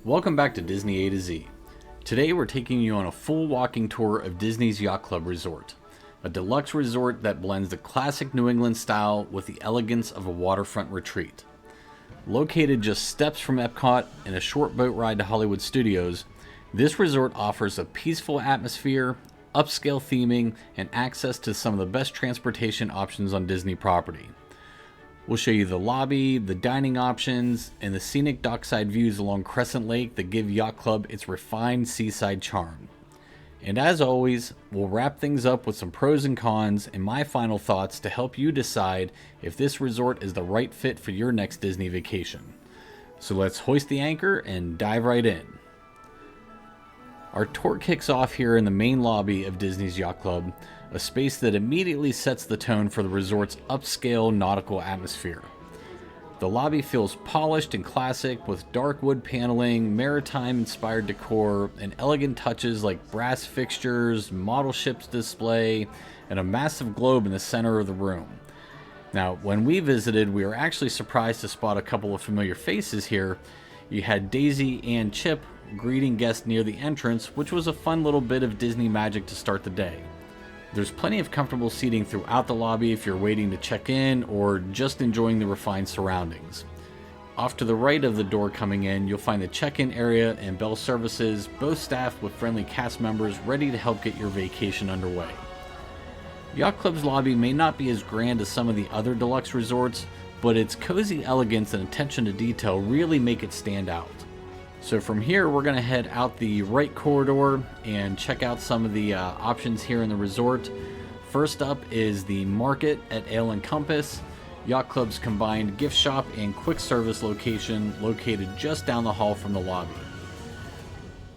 Welcome back to Disney A to Z. Today we're taking you on a full walking tour of Disney's Yacht Club Resort, a deluxe resort that blends the classic New England style with the elegance of a waterfront retreat. Located just steps from EPCOT and a short boat ride to Hollywood Studios, this resort offers a peaceful atmosphere, upscale theming, and access to some of the best transportation options on Disney property. We'll show you the lobby, the dining options, and the scenic dockside views along Crescent Lake that give Yacht Club its refined seaside charm. And as always, we'll wrap things up with some pros and cons and my final thoughts to help you decide if this resort is the right fit for your next Disney vacation. So let's hoist the anchor and dive right in. Our tour kicks off here in the main lobby of Disney's Yacht Club, a space that immediately sets the tone for the resort's upscale nautical atmosphere. The lobby feels polished and classic with dark wood paneling, maritime-inspired decor, and elegant touches like brass fixtures, model ships display, and a massive globe in the center of the room. Now, when we visited, we were actually surprised to spot a couple of familiar faces here. You had Daisy and Chip greeting guests near the entrance, which was a fun little bit of Disney magic to start the day. There's plenty of comfortable seating throughout the lobby if you're waiting to check in or just enjoying the refined surroundings. Off to the right of the door coming in, you'll find the check-in area and bell services, both staffed with friendly cast members ready to help get your vacation underway. Yacht Club's lobby may not be as grand as some of the other deluxe resorts, but its cozy elegance and attention to detail really make it stand out. So from here, we're going to head out the right corridor and check out some of the options here in the resort. First up is the Market at Ale and Compass, Yacht Club's combined gift shop and quick service location located just down the hall from the lobby.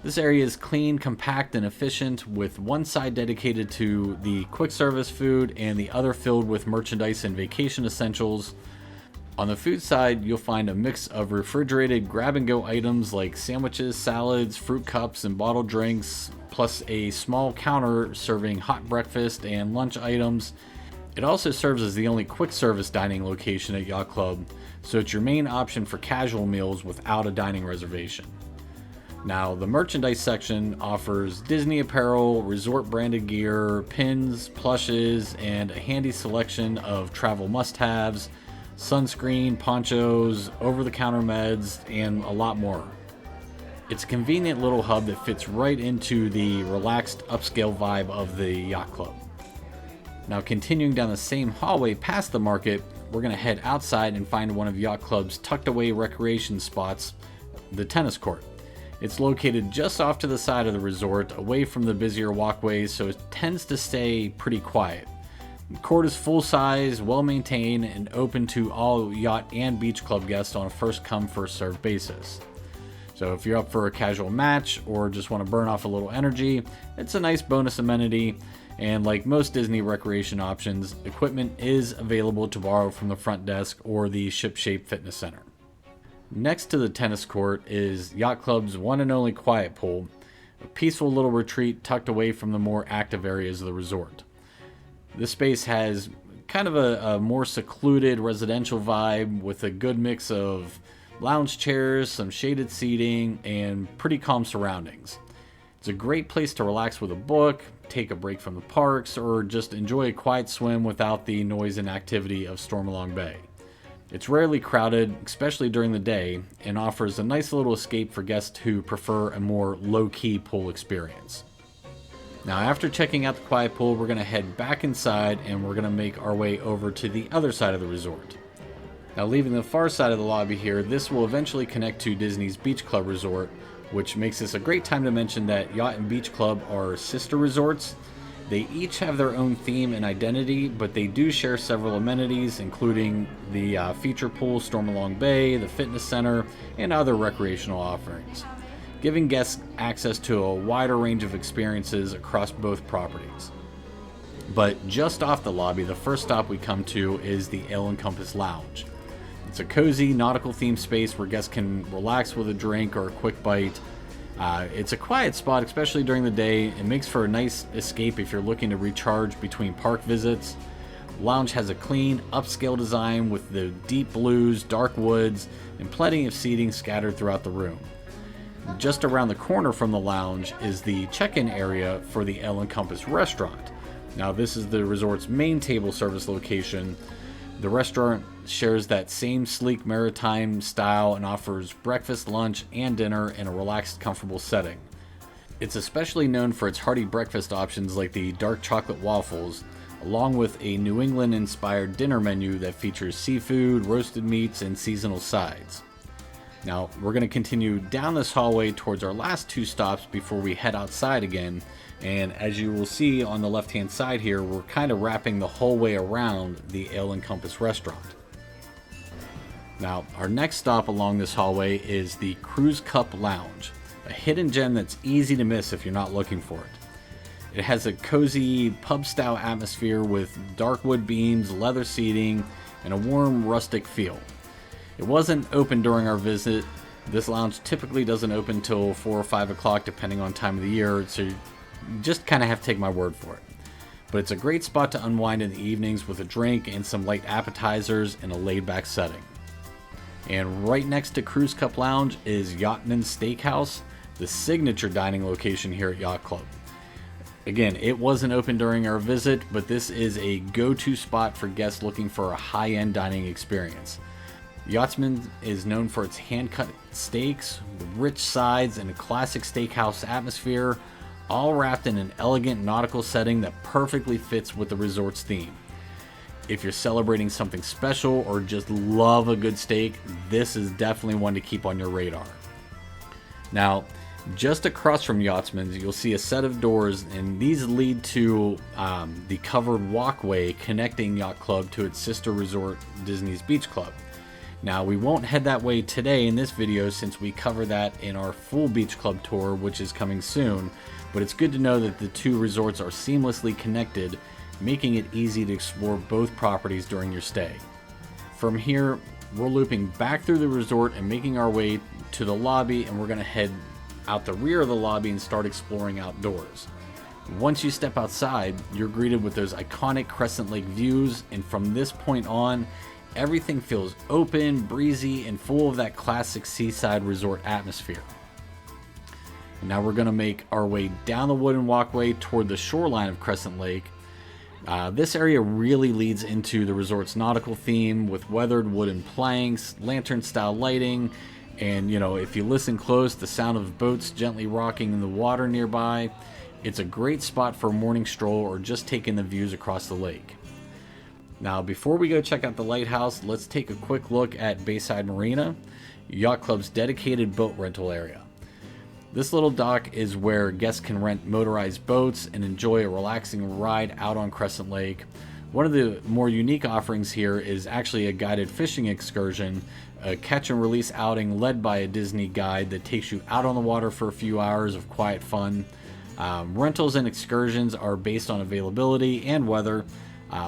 This area is clean, compact, and efficient, with one side dedicated to the quick service food and the other filled with merchandise and vacation essentials. On the food side, you'll find a mix of refrigerated grab-and-go items like sandwiches, salads, fruit cups, and bottled drinks, plus a small counter serving hot breakfast and lunch items. It also serves as the only quick-service dining location at Yacht Club, so it's your main option for casual meals without a dining reservation. Now, the merchandise section offers Disney apparel, resort-branded gear, pins, plushes, and a handy selection of travel must-haves, sunscreen, ponchos, over-the-counter meds, and a lot more. It's a convenient little hub that fits right into the relaxed upscale vibe of the Yacht Club. Now, continuing down the same hallway past the market, we're going to head outside and find one of Yacht Club's tucked away recreation spots, the tennis court. It's located just off to the side of the resort, away from the busier walkways, so it tends to stay pretty quiet. The court is full-size, well-maintained, and open to all yacht and beach club guests on a first-come, first-served basis. So if you're up for a casual match or just want to burn off a little energy, it's a nice bonus amenity, and like most Disney recreation options, equipment is available to borrow from the front desk or the Shipshape Fitness Center. Next to the tennis court is Yacht Club's one and only quiet pool, a peaceful little retreat tucked away from the more active areas of the resort. This space has kind of a more secluded residential vibe with a good mix of lounge chairs, some shaded seating, and pretty calm surroundings. It's a great place to relax with a book, take a break from the parks, or just enjoy a quiet swim without the noise and activity of Stormalong Bay. It's rarely crowded, especially during the day, and offers a nice little escape for guests who prefer a more low-key pool experience. Now, after checking out the quiet pool, we're going to head back inside and we're going to make our way over to the other side of the resort. Now, leaving the far side of the lobby here, this will eventually connect to Disney's Beach Club Resort, which makes this a great time to mention that Yacht and Beach Club are sister resorts. They each have their own theme and identity, but they do share several amenities, including the feature pool, Stormalong Bay, the fitness center, and other recreational offerings, giving guests access to a wider range of experiences across both properties. But just off the lobby, the first stop we come to is the Ale and Compass Lounge. It's a cozy, nautical-themed space where guests can relax with a drink or a quick bite. It's a quiet spot, especially during the day. It makes for a nice escape if you're looking to recharge between park visits. The lounge has a clean, upscale design with the deep blues, dark woods, and plenty of seating scattered throughout the room. Just around the corner from the lounge is the check-in area for the El Encompass restaurant. Now, this is the resort's main table service location. The restaurant shares that same sleek maritime style and offers breakfast, lunch, and dinner in a relaxed, comfortable setting. It's especially known for its hearty breakfast options like the dark chocolate waffles, along with a New England-inspired dinner menu that features seafood, roasted meats, and seasonal sides. Now, we're going to continue down this hallway towards our last two stops before we head outside again, and as you will see on the left-hand side here, we're kind of wrapping the whole way around the El Encompass restaurant. Now, our next stop along this hallway is the Cruise Cup Lounge, a hidden gem that's easy to miss if you're not looking for it. It has a cozy pub-style atmosphere with dark wood beams, leather seating, and a warm rustic feel. It wasn't open during our visit. This lounge typically doesn't open till 4 or 5 o'clock depending on time of the year, so you just kind of have to take my word for it. But it's a great spot to unwind in the evenings with a drink and some light appetizers in a laid-back setting. And right next to Cruise Cup Lounge is Yachtman's Steakhouse, the signature dining location here at Yacht Club. Again, it wasn't open during our visit, but this is a go-to spot for guests looking for a high-end dining experience. Yachtsman is known for its hand-cut steaks, with rich sides, and a classic steakhouse atmosphere, all wrapped in an elegant nautical setting that perfectly fits with the resort's theme. If you're celebrating something special or just love a good steak, this is definitely one to keep on your radar. Now, just across from Yachtsman's, you'll see a set of doors, and these lead to the covered walkway connecting Yacht Club to its sister resort, Disney's Beach Club. Now, we won't head that way today in this video since we cover that in our full beach club tour, which is coming soon, but it's good to know that the two resorts are seamlessly connected, making it easy to explore both properties during your stay. From here, we're looping back through the resort and making our way to the lobby, and we're going to head out the rear of the lobby and start exploring outdoors. Once you step outside, you're greeted with those iconic Crescent Lake views, and from this point on, everything feels open, breezy, and full of that classic seaside resort atmosphere. And now we're going to make our way down the wooden walkway toward the shoreline of Crescent Lake. This area really leads into the resort's nautical theme with weathered wooden planks, lantern-style lighting, and if you listen close, the sound of boats gently rocking in the water nearby. It's a great spot for a morning stroll or just taking the views across the lake. Now, before we go check out the Lighthouse, let's take a quick look at Bayside Marina, Yacht Club's dedicated boat rental area. This little dock is where guests can rent motorized boats and enjoy a relaxing ride out on Crescent Lake. One of the more unique offerings here is actually a guided fishing excursion, a catch and release outing led by a Disney guide that takes you out on the water for a few hours of quiet fun. Rentals and excursions are based on availability and weather,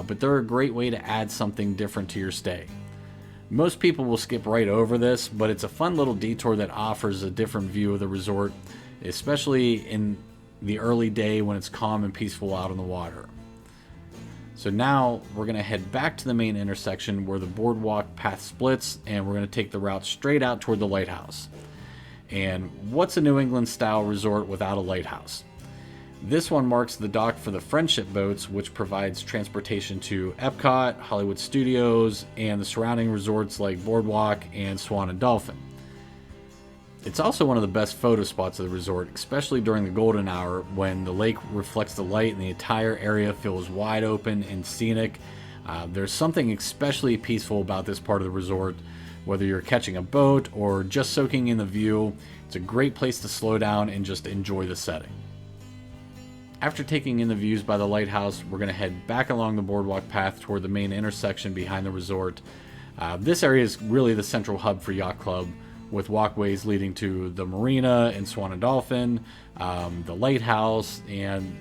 but they're a great way to add something different to your stay. Most people will skip right over this, but it's a fun little detour that offers a different view of the resort, especially in the early day when it's calm and peaceful out on the water. So now we're going to head back to the main intersection where the boardwalk path splits, and we're going to take the route straight out toward the Lighthouse. And what's a New England style resort without a lighthouse? This one marks the dock for the Friendship boats, which provides transportation to EPCOT, Hollywood Studios, and the surrounding resorts like Boardwalk and Swan and Dolphin. It's also one of the best photo spots of the resort, especially during the golden hour when the lake reflects the light and the entire area feels wide open and scenic. There's something especially peaceful about this part of the resort. Whether you're catching a boat or just soaking in the view, it's a great place to slow down and just enjoy the setting. After taking in the views by the Lighthouse, we're going to head back along the boardwalk path toward the main intersection behind the resort. This area is really the central hub for Yacht Club, with walkways leading to the Marina and Swan and Dolphin, the Lighthouse, and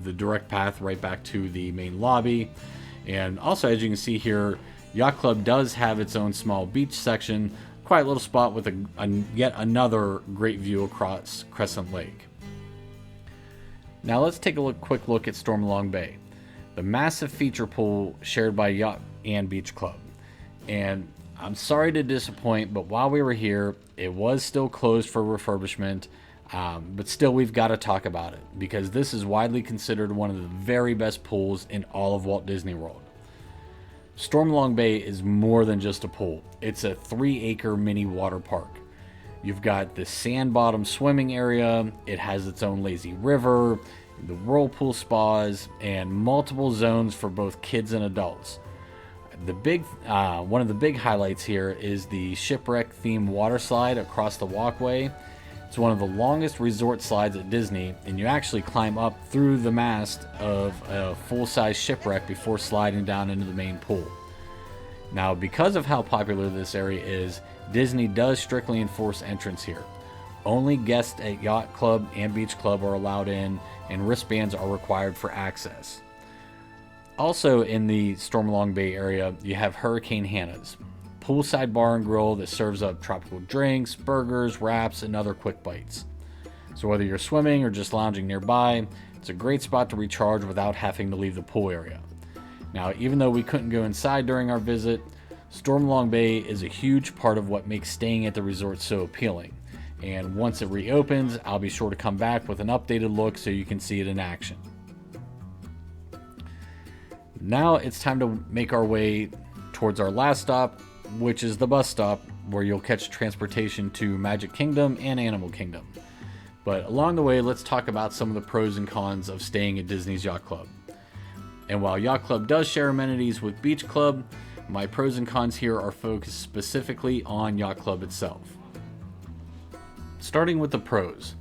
the direct path right back to the main lobby. And also, as you can see here, Yacht Club does have its own small beach section, quiet little spot with yet another great view across Crescent Lake. Now let's take a quick look at Stormalong Bay, the massive feature pool shared by Yacht and Beach Club. And I'm sorry to disappoint, but while we were here, it was still closed for refurbishment. But still, we've got to talk about it because this is widely considered one of the very best pools in all of Walt Disney World. Stormalong Bay is more than just a pool. It's a 3-acre mini water park. You've got the sand bottom swimming area, it has its own lazy river, the whirlpool spas, and multiple zones for both kids and adults. One of the big highlights here is the shipwreck themed water slide across the walkway. It's one of the longest resort slides at Disney, and you actually climb up through the mast of a full-size shipwreck before sliding down into the main pool. Now, because of how popular this area is, Disney does strictly enforce entrance here. Only guests at Yacht Club and Beach Club are allowed in, and wristbands are required for access. Also in the Stormalong Bay area, you have Hurricane Hannah's, poolside bar and grill that serves up tropical drinks, burgers, wraps, and other quick bites. So whether you're swimming or just lounging nearby, it's a great spot to recharge without having to leave the pool area. Now, even though we couldn't go inside during our visit, Stormalong Bay is a huge part of what makes staying at the resort so appealing. And once it reopens, I'll be sure to come back with an updated look so you can see it in action. Now it's time to make our way towards our last stop, which is the bus stop, where you'll catch transportation to Magic Kingdom and Animal Kingdom. But along the way, let's talk about some of the pros and cons of staying at Disney's Yacht Club. And while Yacht Club does share amenities with Beach Club, my pros and cons here are focused specifically on Yacht Club itself. Starting with the pros.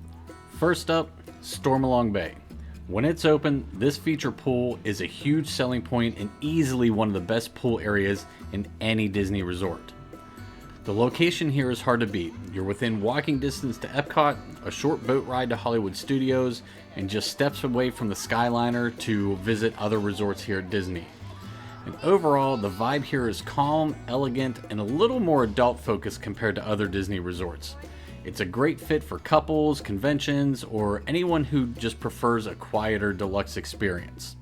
First up, Stormalong Bay. When it's open, this feature pool is a huge selling point and easily one of the best pool areas in any Disney resort. The location here is hard to beat. You're within walking distance to EPCOT, a short boat ride to Hollywood Studios, and just steps away from the Skyliner to visit other resorts here at Disney. And overall, the vibe here is calm, elegant, and a little more adult focused compared to other Disney resorts. It's a great fit for couples, conventions, or anyone who just prefers a quieter deluxe experience.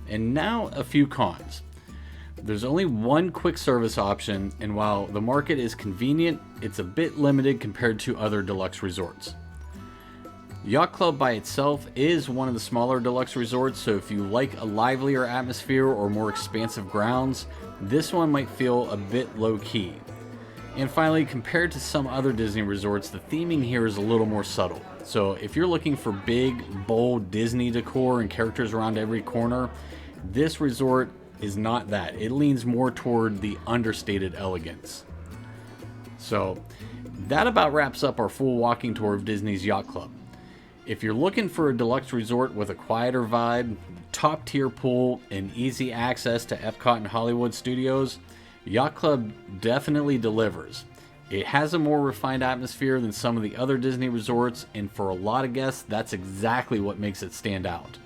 And now a few cons. There's only one quick service option, and while the market is convenient, it's a bit limited compared to other deluxe resorts. Yacht Club by itself is one of the smaller deluxe resorts, so if you like a livelier atmosphere or more expansive grounds, this one might feel a bit low-key. And finally, compared to some other Disney resorts, the theming here is a little more subtle. So if you're looking for big, bold Disney decor and characters around every corner, this resort is not that. It leans more toward the understated elegance. So that about wraps up our full walking tour of Disney's Yacht Club. If you're looking for a deluxe resort with a quieter vibe, top tier pool, and easy access to EPCOT and Hollywood Studios, Yacht Club definitely delivers. It has a more refined atmosphere than some of the other Disney resorts, and for a lot of guests, that's exactly what makes it stand out.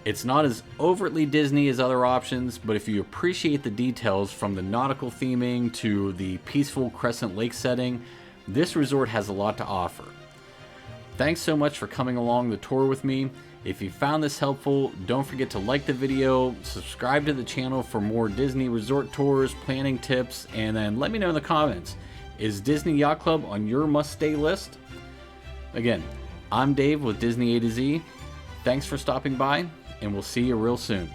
It's not as overtly Disney as other options, but if you appreciate the details from the nautical theming to the peaceful Crescent Lake setting, this resort has a lot to offer. Thanks so much for coming along the tour with me. If you found this helpful, don't forget to like the video, subscribe to the channel for more Disney resort tours, planning tips, and then let me know in the comments, is Disney Yacht Club on your must-stay list? Again, I'm Dave with Disney A to Z. Thanks for stopping by, and we'll see you real soon.